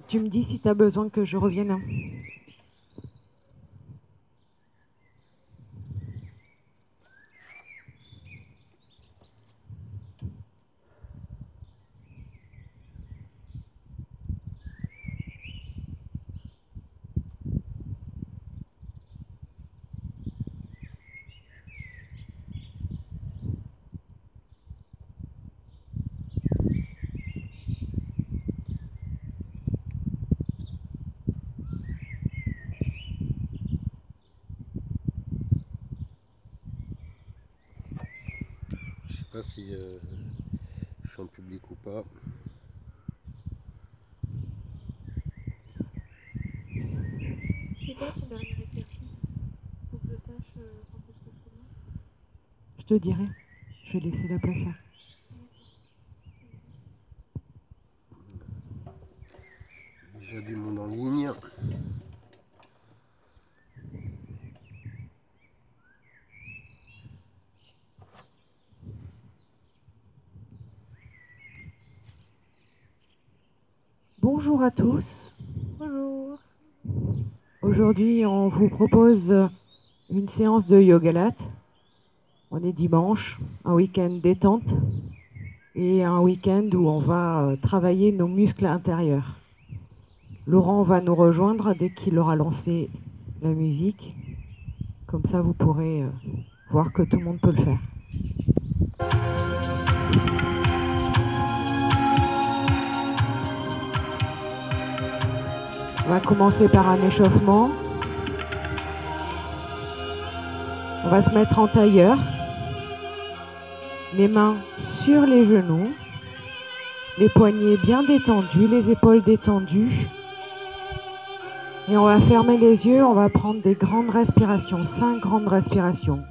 Tu me dis si tu as besoin que je revienne, hein. Je sais pas si je suis en public ou pas. C'est quoi ton dernier exercice? Faut que je sache quand est-ce que je commence. Je te dirai. Je vais laisser la place à. Déjà du monde en ligne. Bonjour à tous. Bonjour. Aujourd'hui, on vous propose une séance de yoga. On est dimanche, un week-end détente et un week-end où on va travailler nos muscles intérieurs. Laurent va nous rejoindre dès qu'il aura lancé la musique. Comme ça, vous pourrez voir que tout le monde peut le faire. On va commencer par un échauffement. On va se mettre en tailleur. Les mains sur les genoux. Les poignets bien détendus, les épaules détendues. Et on va fermer les yeux, on va prendre des grandes respirations, 5 grandes respirations.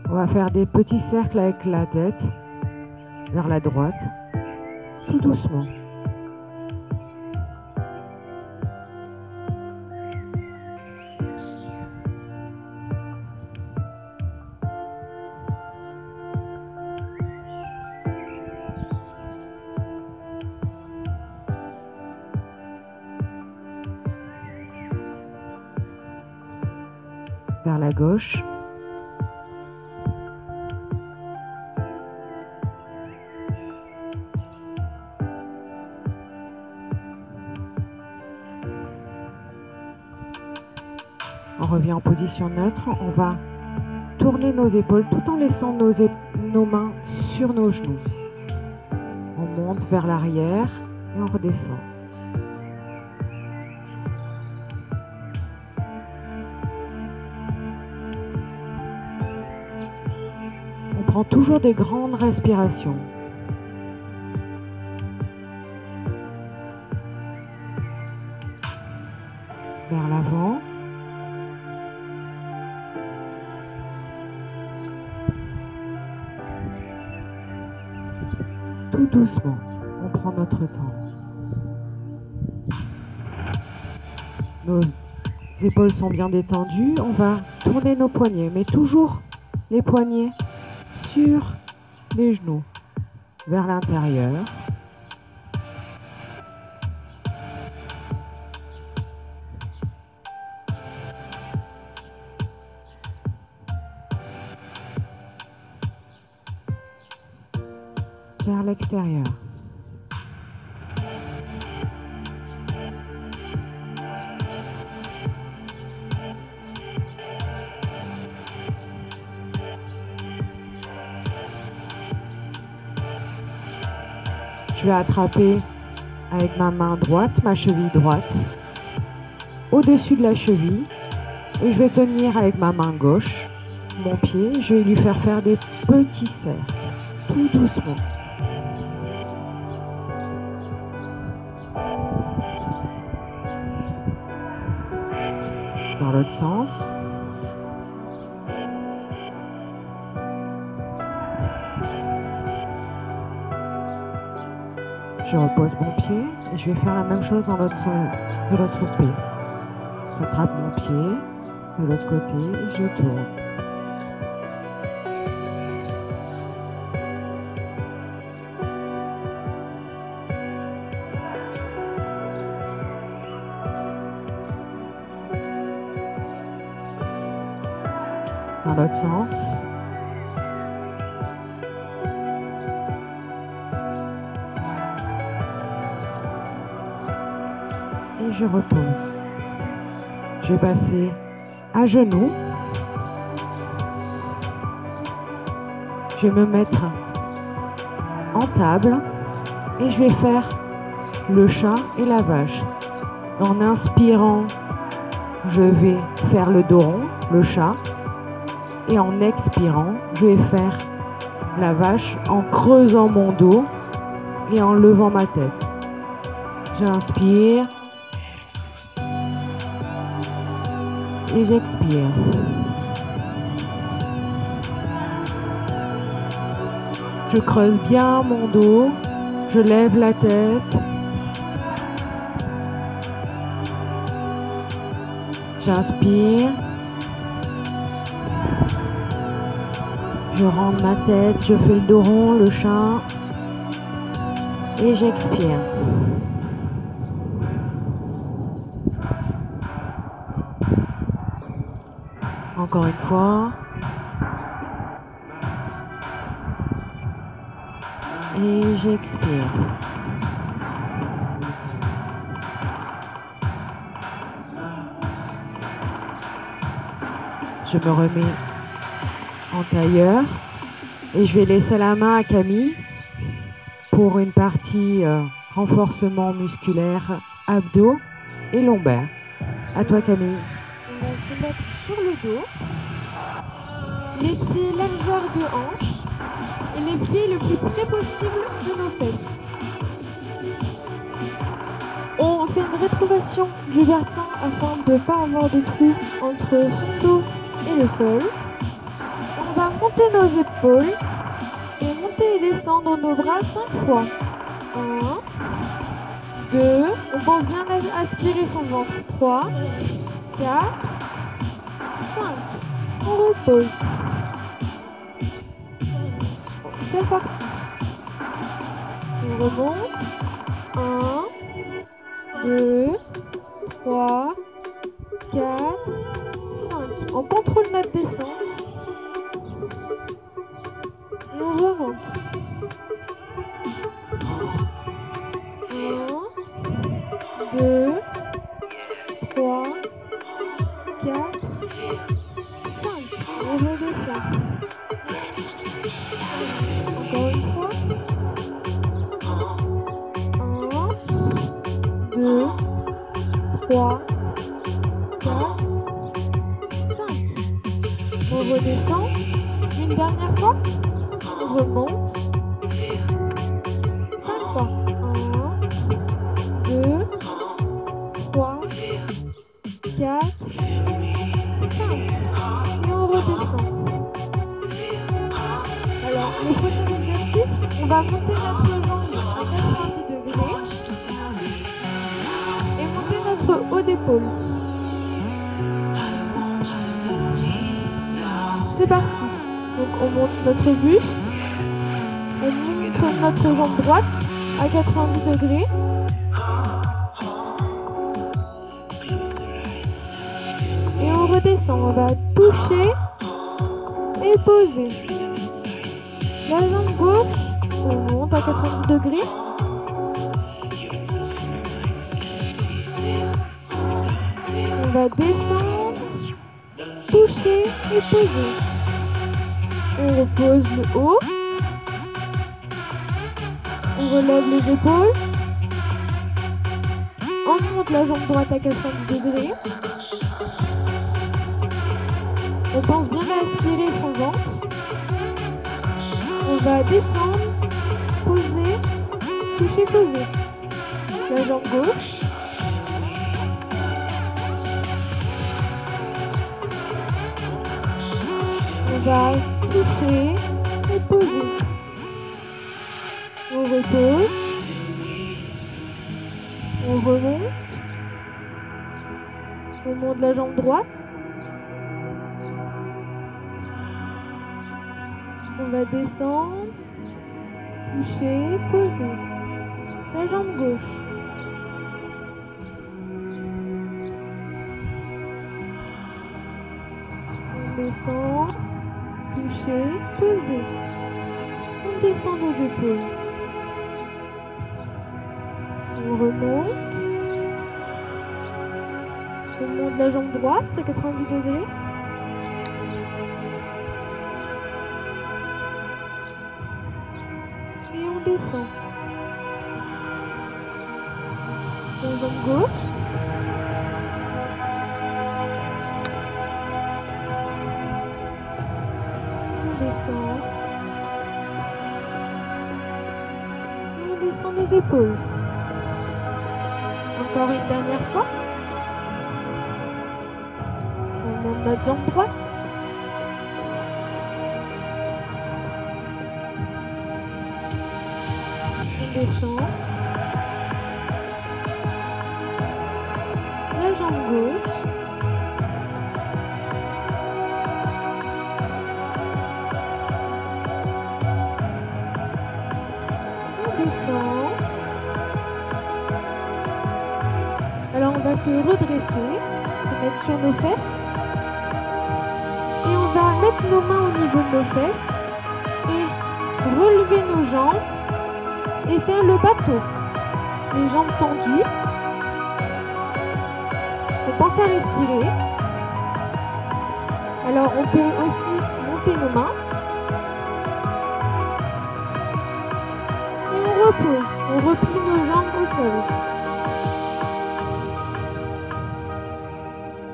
On va faire des petits cercles avec la tête vers la droite, tout doucement. Vers la gauche. On revient en position neutre. On va tourner nos épaules tout en laissant nos mains sur nos genoux. On monte vers l'arrière et on redescend. On prend toujours des grandes respirations. Vers l'avant. Tout doucement, on prend notre temps. Nos épaules sont bien détendues. On va tourner nos poignets, mais toujours les poignets sur les genoux, vers l'intérieur. Vers l'extérieur. Je vais attraper avec ma main droite, ma cheville droite, au-dessus de la cheville. Et je vais tenir avec ma main gauche mon pied. Je vais lui faire des petits cercles, tout doucement. Dans dans l'autre sens. Je repose mon pied et je vais faire la même chose de l'autre pied. J'attrape mon pied de l'autre côté et je tourne. Dans l'autre sens. Et je repose. Je vais passer à genoux. Je vais me mettre en table et je vais faire le chat et la vache. En inspirant, je vais faire le dos rond, le chat. Et en expirant, je vais faire la vache en creusant mon dos et en levant ma tête. J'inspire et j'expire. Je creuse bien mon dos, je lève la tête. J'inspire. Je rentre ma tête, je fais le dos rond, le chat. Et j'expire. Encore une fois. Et j'expire. Je me remets en tailleur et je vais laisser la main à Camille pour une partie renforcement musculaire, abdos et lombaires. À toi Camille. On va se mettre sur le dos, les pieds largeur de hanche et les pieds le plus près possible de nos fesses. On fait une rétroversion du bassin afin de ne pas avoir de trou entre son dos et le sol. On va monter nos épaules et monter et descendre nos bras 5 fois. 1, 2, on pense bien aspirer son ventre. 3, 4, 5. On repose. C'est parti. On remonte. 1, 2, 3, 4, 5. On contrôle notre descente. Et on remonte. 1, 2, 3, 4, 5. On redescend. Encore une fois. 1, 2, 3, 4, 5. On redescend. Une dernière fois. On remonte. 5 fois. 1, 2, 3, 4, 5. Et on redescend. Alors, le prochain exercice, on va monter notre jambe à 90 degrés et monter notre haut d'épaule. C'est parti. Donc on monte notre buste, on monte notre jambe droite à 90 degrés. Et on redescend, on va toucher et poser. La jambe gauche, on monte à 90 degrés. On va descendre, toucher et poser. On repose le haut. On relève les épaules. On monte la jambe droite à 90 degrés. On pense bien à aspirer son ventre. On va descendre, poser, toucher, poser. La jambe gauche. va toucher et poser. On repose. On remonte. On monte la jambe droite. On va descendre, toucher, poser. La jambe gauche. On descend, toucher, poser. On descend nos épaules. On remonte. On monte la jambe droite à 90 degrés. Et on descend. La jambe gauche. On descend. Et on descend les épaules. Encore une dernière fois. On monte notre jambe droite. On descend. La jambe gauche. On descend. Alors on va se redresser, se mettre sur nos fesses. Et on va mettre nos mains au niveau de nos fesses et relever nos jambes et faire le bateau. Les jambes tendues. On pense à respirer. Alors on peut aussi monter nos mains. Et on repose. On replie nos jambes au sol.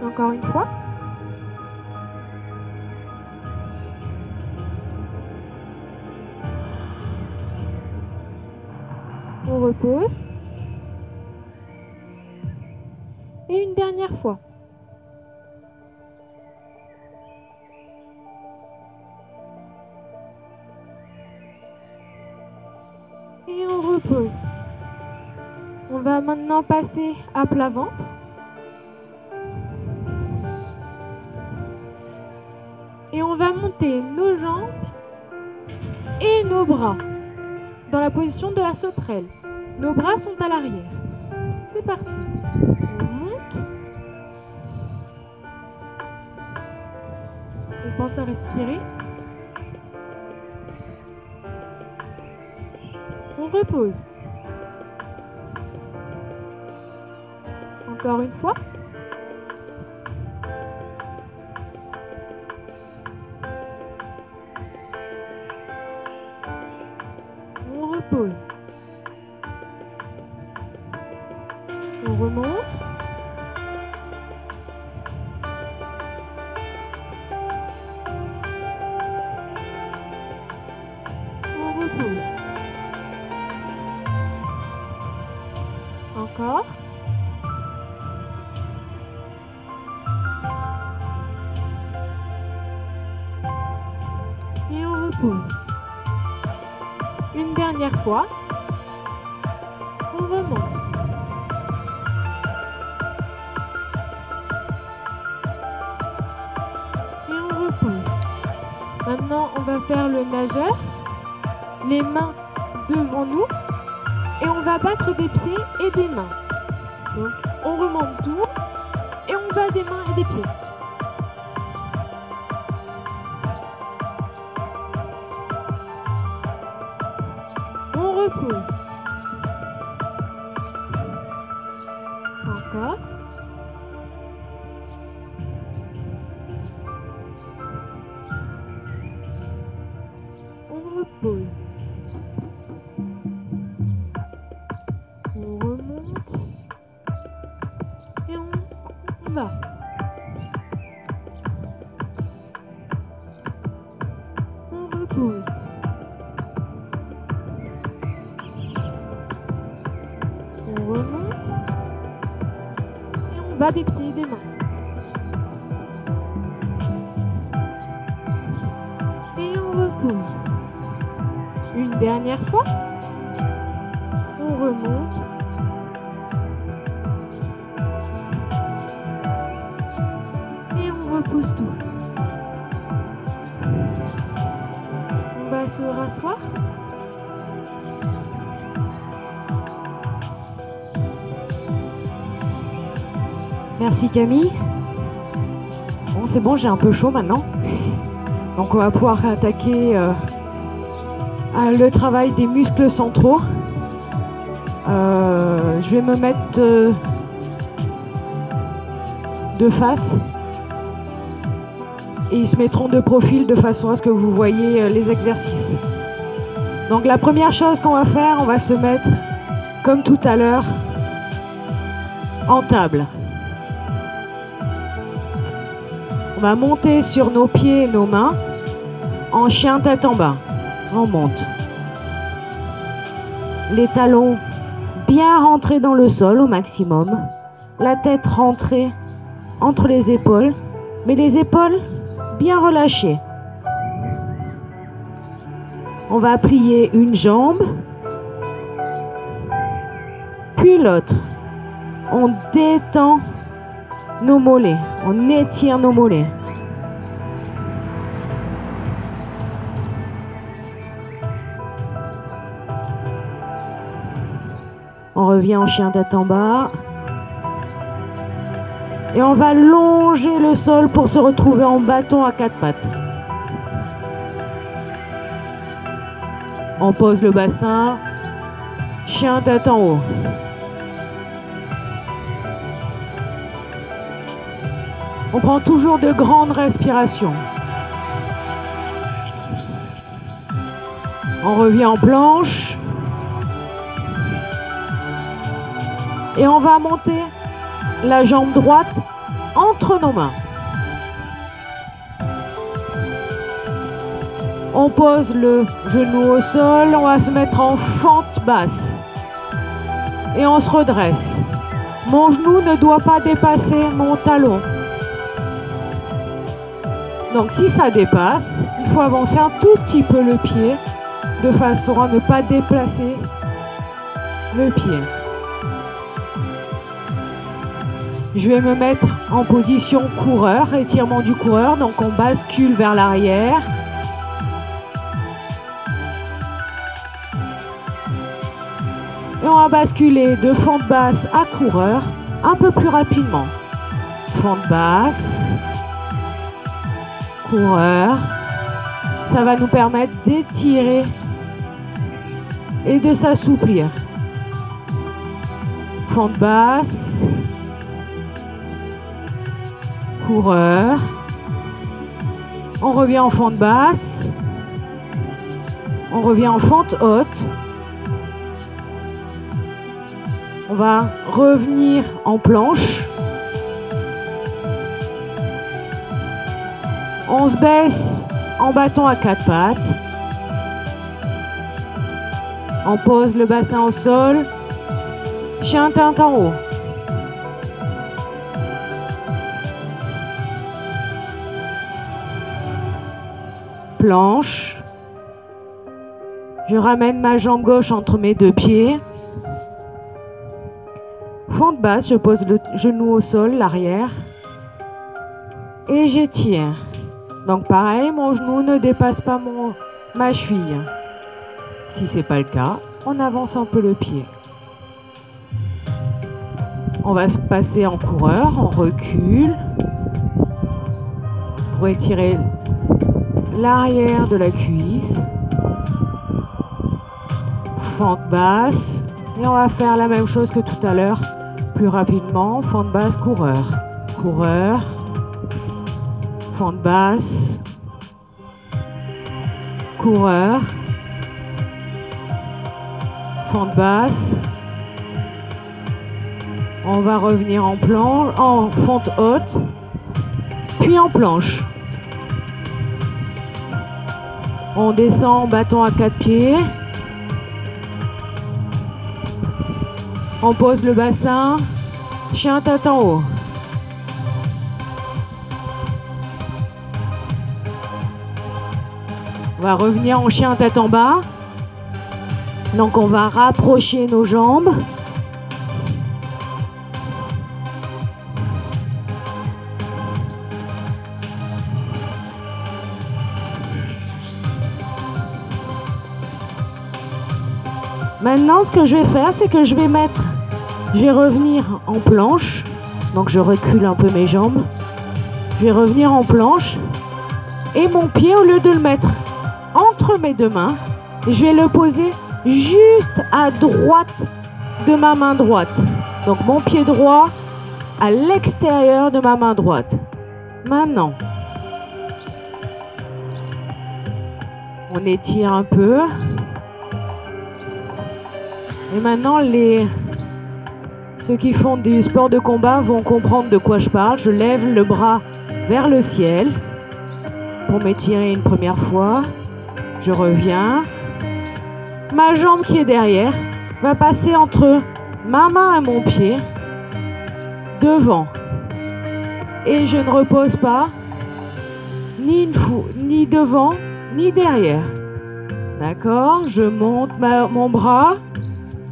Encore une fois. On repose. Et une dernière fois. Et on repose. On va maintenant passer à plat ventre. Et on va monter nos jambes et nos bras dans la position de la sauterelle. Nos bras sont à l'arrière. C'est parti. On monte. On pense à respirer. On repose. Encore une fois. On repose. On remonte. On repose. Encore. Et on repose. Une dernière fois. On remonte. Et on repose. Maintenant, on va faire le nageur. Les mains devant nous. Et on va battre des pieds et des mains. Donc, on remonte tout. Et on bat des mains et des pieds. On repose. Encore. On repose. On remonte. Et on va. On repose. On remonte. Et on bat des pieds et des mains. parcourir. Une dernière fois, on remonte. Et on repousse tout. On va se rasseoir. Merci Camille. Bon, c'est bon, j'ai un peu chaud maintenant. Donc on va pouvoir attaquer le travail des muscles centraux. Je vais me mettre de face. Et ils se mettront de profil de façon à ce que vous voyez les exercices. Donc la première chose qu'on va faire, on va se mettre, comme tout à l'heure, en table. On va monter sur nos pieds et nos mains en chien tête en bas. On monte. Les talons bien rentrés dans le sol au maximum. La tête rentrée entre les épaules, mais les épaules bien relâchées. On va plier une jambe, puis l'autre. On détend nos mollets, on étire nos mollets. On revient en chien tête en bas. Et on va longer le sol pour se retrouver en bâton à quatre pattes. On pose le bassin, chien tête en haut. On prend toujours de grandes respirations. On revient en planche. Et on va monter la jambe droite entre nos mains. On pose le genou au sol, on va se mettre en fente basse. Et on se redresse. Mon genou ne doit pas dépasser mon talon. Donc si ça dépasse, il faut avancer un tout petit peu le pied de façon à ne pas déplacer le pied. Je vais me mettre en position coureur, étirement du coureur, donc on bascule vers l'arrière. Et on va basculer de fente basse à coureur un peu plus rapidement. Fente basse, coureur. Ça va nous permettre d'étirer et de s'assouplir. Fente basse, coureur. On revient en fente basse. On revient en fente haute. On va revenir en planche. On se baisse en bâton à quatre pattes. On pose le bassin au sol. Chien tête en haut. Planche. Je ramène ma jambe gauche entre mes deux pieds. Fente basse, je pose le genou au sol, l'arrière. Et j'étire. Donc pareil, mon genou ne dépasse pas ma cheville. Si ce n'est pas le cas, on avance un peu le pied. On va se passer en coureur, on recule. Pour étirer l'arrière de la cuisse. Fente basse. Et on va faire la même chose que tout à l'heure, plus rapidement. Fente basse, coureur. Coureur. Fente basse. Coureur. Fente basse. On va revenir en planche, en fente haute, puis en planche. On descend en bâton à quatre pieds. On pose le bassin, chien tête en haut. On va revenir en chien tête en bas. Donc on va rapprocher nos jambes. Maintenant, ce que je vais faire, c'est que je vais revenir en planche. Donc je recule un peu mes jambes. Je vais revenir en planche. Et mon pied, au lieu de le mettre entre mes deux mains, je vais le poser juste à droite de ma main droite. Donc mon pied droit à l'extérieur de ma main droite. Maintenant, on étire un peu. Et maintenant, ceux qui font du sport de combat vont comprendre de quoi je parle. Je lève le bras vers le ciel pour m'étirer une première fois. Je reviens. Ma jambe qui est derrière va passer entre ma main et mon pied devant. Et je ne repose pas ni devant ni derrière. D'accord? Je monte mon bras.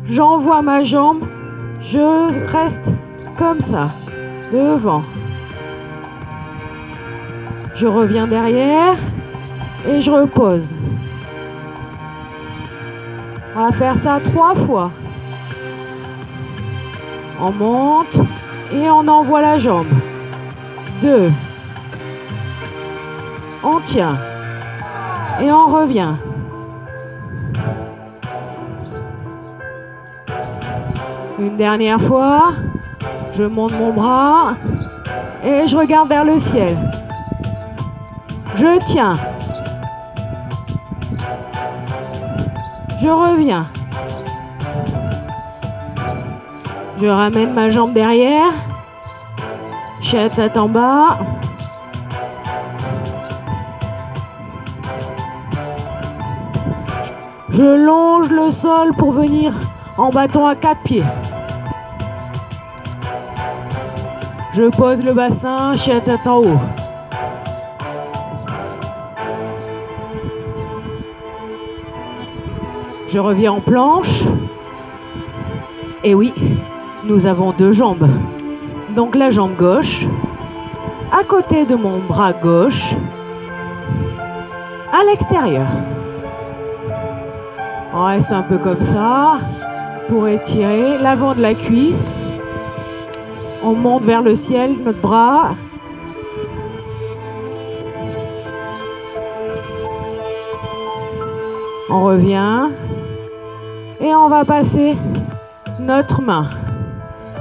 J'envoie ma jambe, je reste comme ça, devant. Je reviens derrière et je repose. On va faire ça 3 fois. On monte et on envoie la jambe. 2. On tient et on revient. Une dernière fois, je monte mon bras et je regarde vers le ciel. Je tiens. Je reviens. Je ramène ma jambe derrière. Chien tête en bas. Je longe le sol pour venir en bâton à 4 pieds. Je pose le bassin, chien tête en haut. Je reviens en planche. Et oui, nous avons 2 jambes. Donc la jambe gauche, à côté de mon bras gauche, à l'extérieur. On reste un peu comme ça pour étirer l'avant de la cuisse. On monte vers le ciel, notre bras. On revient. Et on va passer notre main,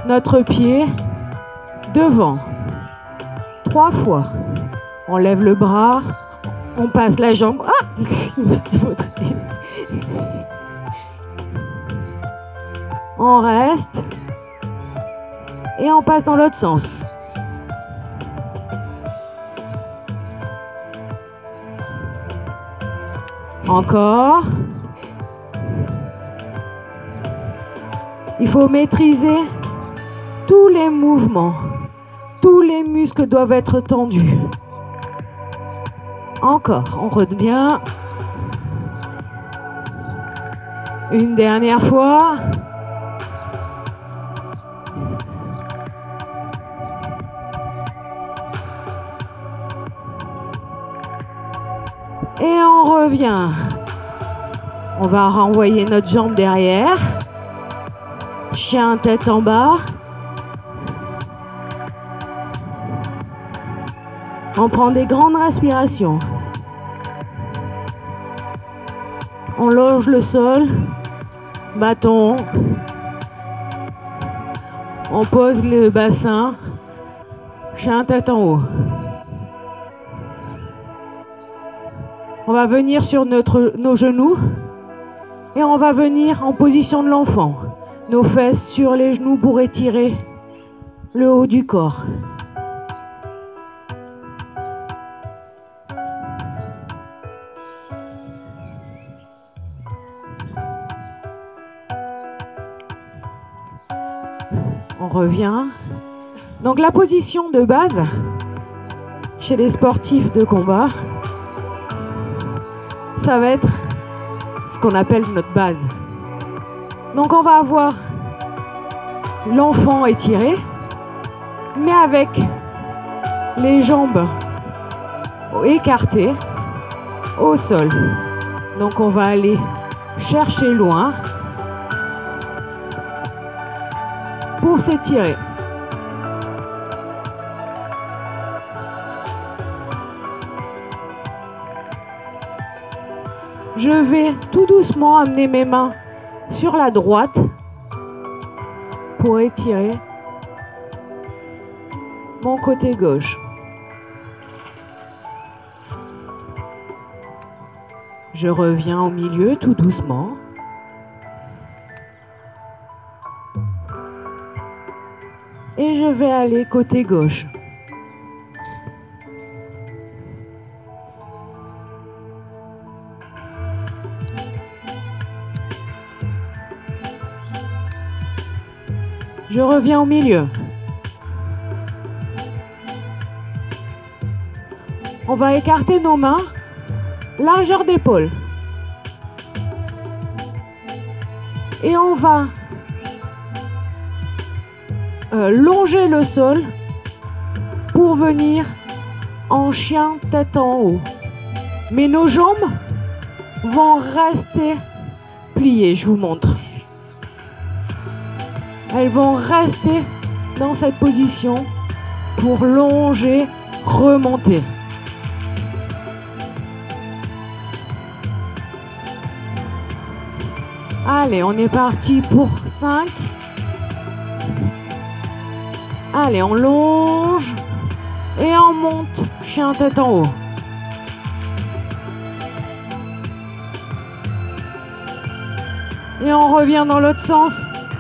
notre pied devant. 3 fois. On lève le bras. On passe la jambe. Ah! On reste. Et on passe dans l'autre sens. Encore. Il faut maîtriser tous les mouvements. Tous les muscles doivent être tendus. Encore. On revient. Une dernière fois. Et on revient. On va renvoyer notre jambe derrière. Chien tête en bas. On prend des grandes respirations. On longe le sol. Bâton. On pose le bassin. Chien tête en haut. On va venir sur nos genoux et on va venir en position de l'enfant. Nos fesses sur les genoux pour étirer le haut du corps. On revient. Donc la position de base chez les sportifs de combat, ça va être ce qu'on appelle notre base. Donc on va avoir l'enfant étiré, mais avec les jambes écartées au sol. Donc on va aller chercher loin pour s'étirer. Je vais tout doucement amener mes mains sur la droite pour étirer mon côté gauche. Je reviens au milieu tout doucement. Et je vais aller côté gauche. Je reviens au milieu. On va écarter nos mains, largeur d'épaule. Et on va longer le sol pour venir en chien tête en haut. Mais nos jambes vont rester pliées, je vous montre. Elles vont rester dans cette position pour longer, remonter. Allez, on est parti pour 5. Allez, on longe et on monte, chien tête en haut. Et on revient dans l'autre sens.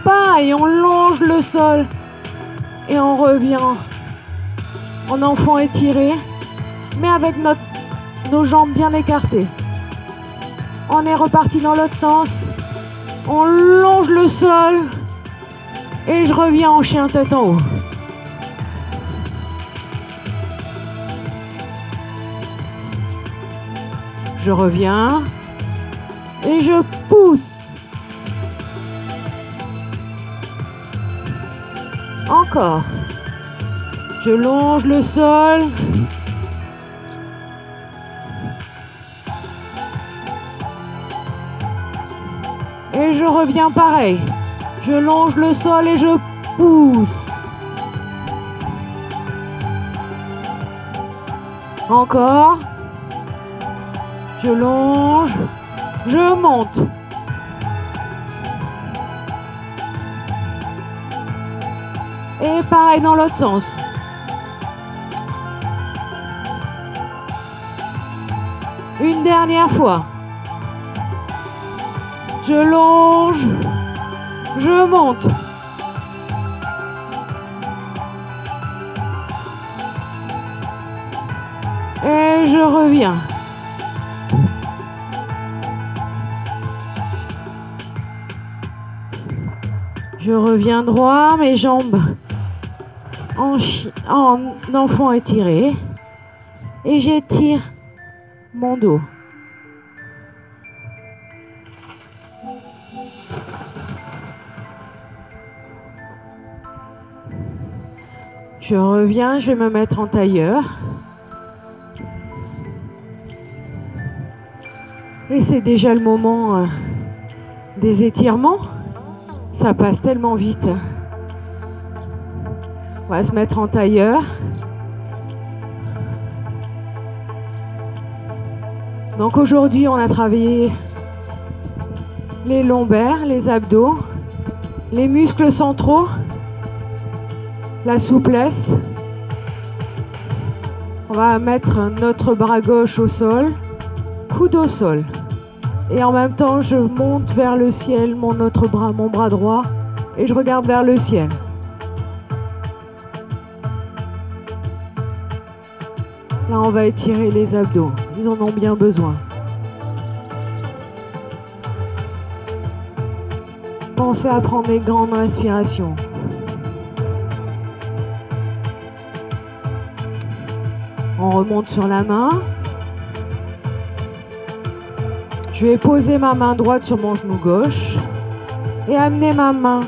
Pareil, on longe le sol et on revient en enfant étiré, mais avec nos jambes bien écartées. On est reparti dans l'autre sens. On longe le sol et je reviens en chien tête en haut. Je reviens et je pousse. Encore. Je longe le sol. Et je reviens pareil. Je longe le sol et je pousse. Encore. Je longe. Je monte. Et pareil dans l'autre sens. Une dernière fois. Je longe. Je monte. Et je reviens. Je reviens droit, mes jambes en enfant étiré. Et j'étire mon dos. Je reviens, je vais me mettre en tailleur. Et c'est déjà le moment des étirements. Ça passe tellement vite. On va se mettre en tailleur. Donc aujourd'hui, on a travaillé les lombaires, les abdos, les muscles centraux, la souplesse. On va mettre notre bras gauche au sol, coude au sol. Et en même temps, je monte vers le ciel mon bras droit, et je regarde vers le ciel. Là, on va étirer les abdos. Ils en ont bien besoin. Pensez à prendre des grandes respirations. On remonte sur la main. Je vais poser ma main droite sur mon genou gauche et amener ma main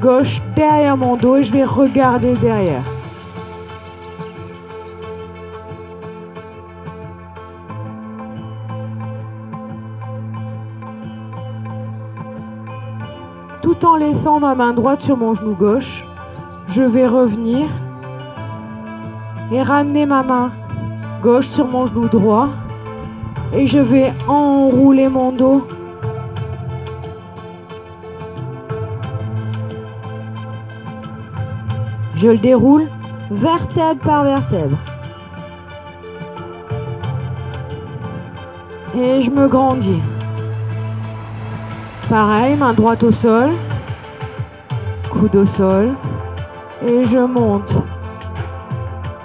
gauche derrière mon dos et je vais regarder derrière. Tout en laissant ma main droite sur mon genou gauche, je vais revenir et ramener ma main gauche sur mon genou droit et je vais enrouler mon dos. Je le déroule vertèbre par vertèbre. Et je me grandis. Pareil, main droite au sol, coude au sol, et je monte.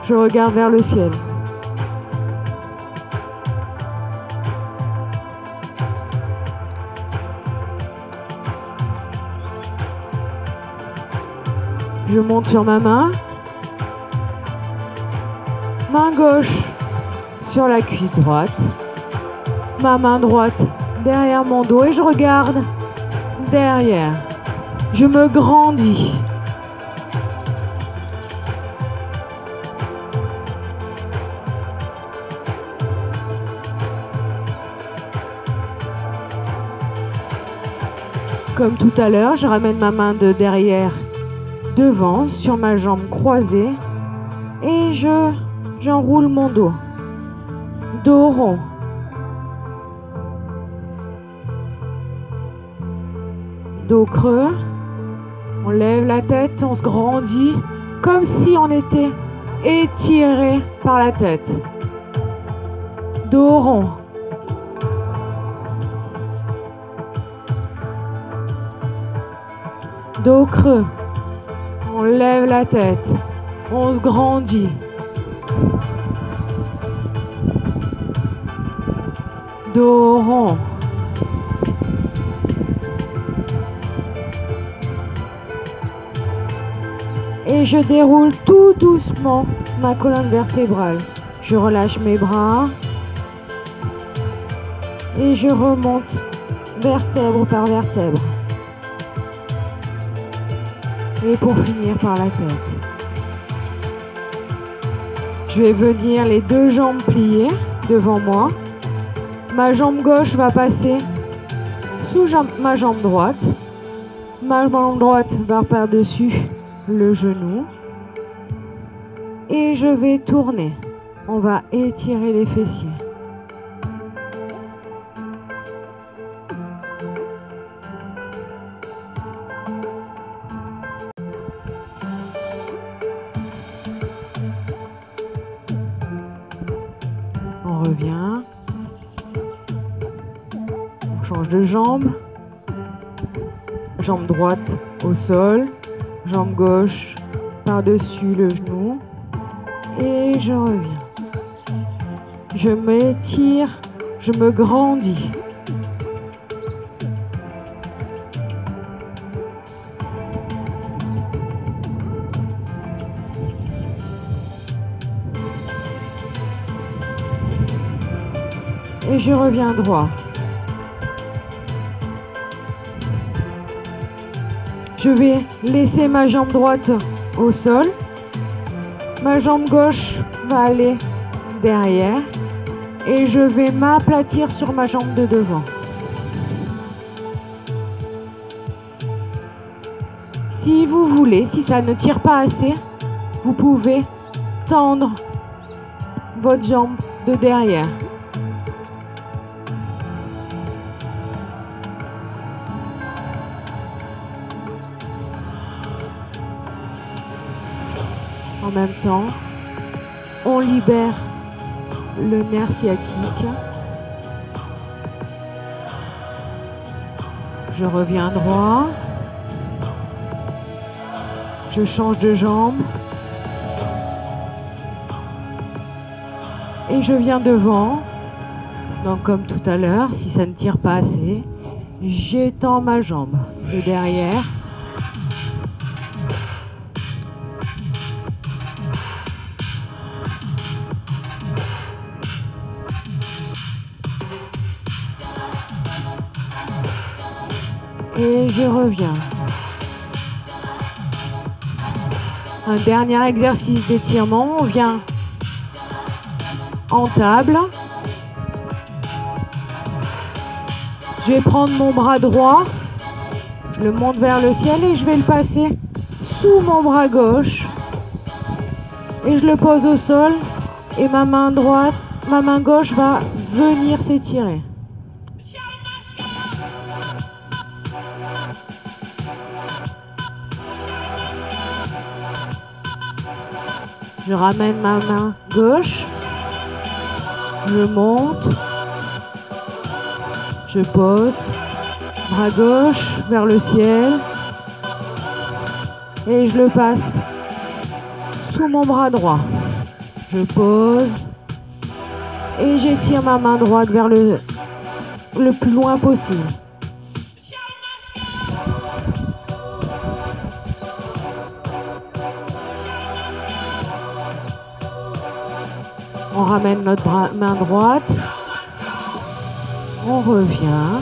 Je regarde vers le ciel. Je monte sur ma main. Main gauche sur la cuisse droite. Ma main droite derrière mon dos et je regarde derrière. Je me grandis. Comme tout à l'heure, je ramène ma main de derrière devant sur ma jambe croisée et j'enroule mon dos. Dos rond. Dos creux. On lève la tête, on se grandit comme si on était étiré par la tête. Dos rond. Dos creux. On lève la tête. On se grandit. Dos rond. Et je déroule tout doucement ma colonne vertébrale. Je relâche mes bras. Et je remonte vertèbre par vertèbre. Et pour finir par la tête. Je vais venir les deux jambes pliées devant moi. Ma jambe gauche va passer sous ma jambe droite. Ma jambe droite va par-dessus le genou. Et je vais tourner. On va étirer les fessiers. On revient. On change de jambe. Jambe droite au sol. Jambe gauche par-dessus le genou. Et je reviens. Je m'étire. Je me grandis. Et je reviens droit. Je vais laisser ma jambe droite au sol. Ma jambe gauche va aller derrière. Et je vais m'aplatir sur ma jambe de devant. Si vous voulez, si ça ne tire pas assez, vous pouvez tendre votre jambe de derrière. En même temps, on libère le nerf sciatique. Je reviens droit. Je change de jambe. Et je viens devant. Donc comme tout à l'heure, si ça ne tire pas assez, j'étends ma jambe de derrière. Et je reviens. Un dernier exercice d'étirement. On vient en table. Je vais prendre mon bras droit. Je le monte vers le ciel et je vais le passer sous mon bras gauche. Et je le pose au sol. Et ma main gauche va venir s'étirer. Je ramène ma main gauche, je monte, je pose, bras gauche vers le ciel et je le passe sous mon bras droit. Je pose et j'étire ma main droite vers le plus loin possible. On ramène notre main droite, on revient,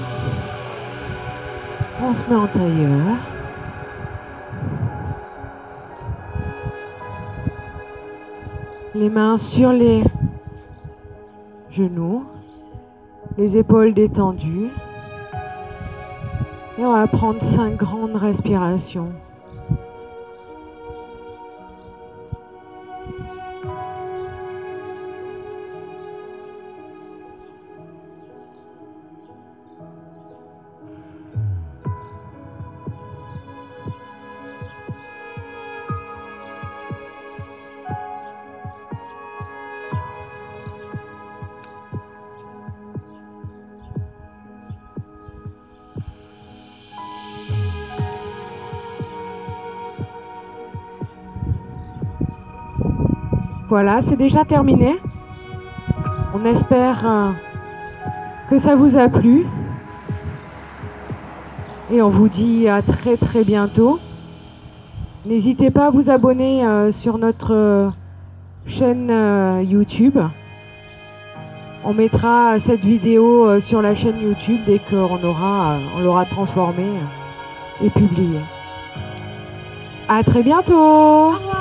on se met en tailleur. Les mains sur les genoux, les épaules détendues. Et on va prendre 5 grandes respirations. Voilà, c'est déjà terminé. On espère que ça vous a plu. Et on vous dit à très très bientôt. N'hésitez pas à vous abonner sur notre chaîne YouTube. On mettra cette vidéo sur la chaîne YouTube dès qu'on l'aura transformée et publiée. À très bientôt! Au revoir.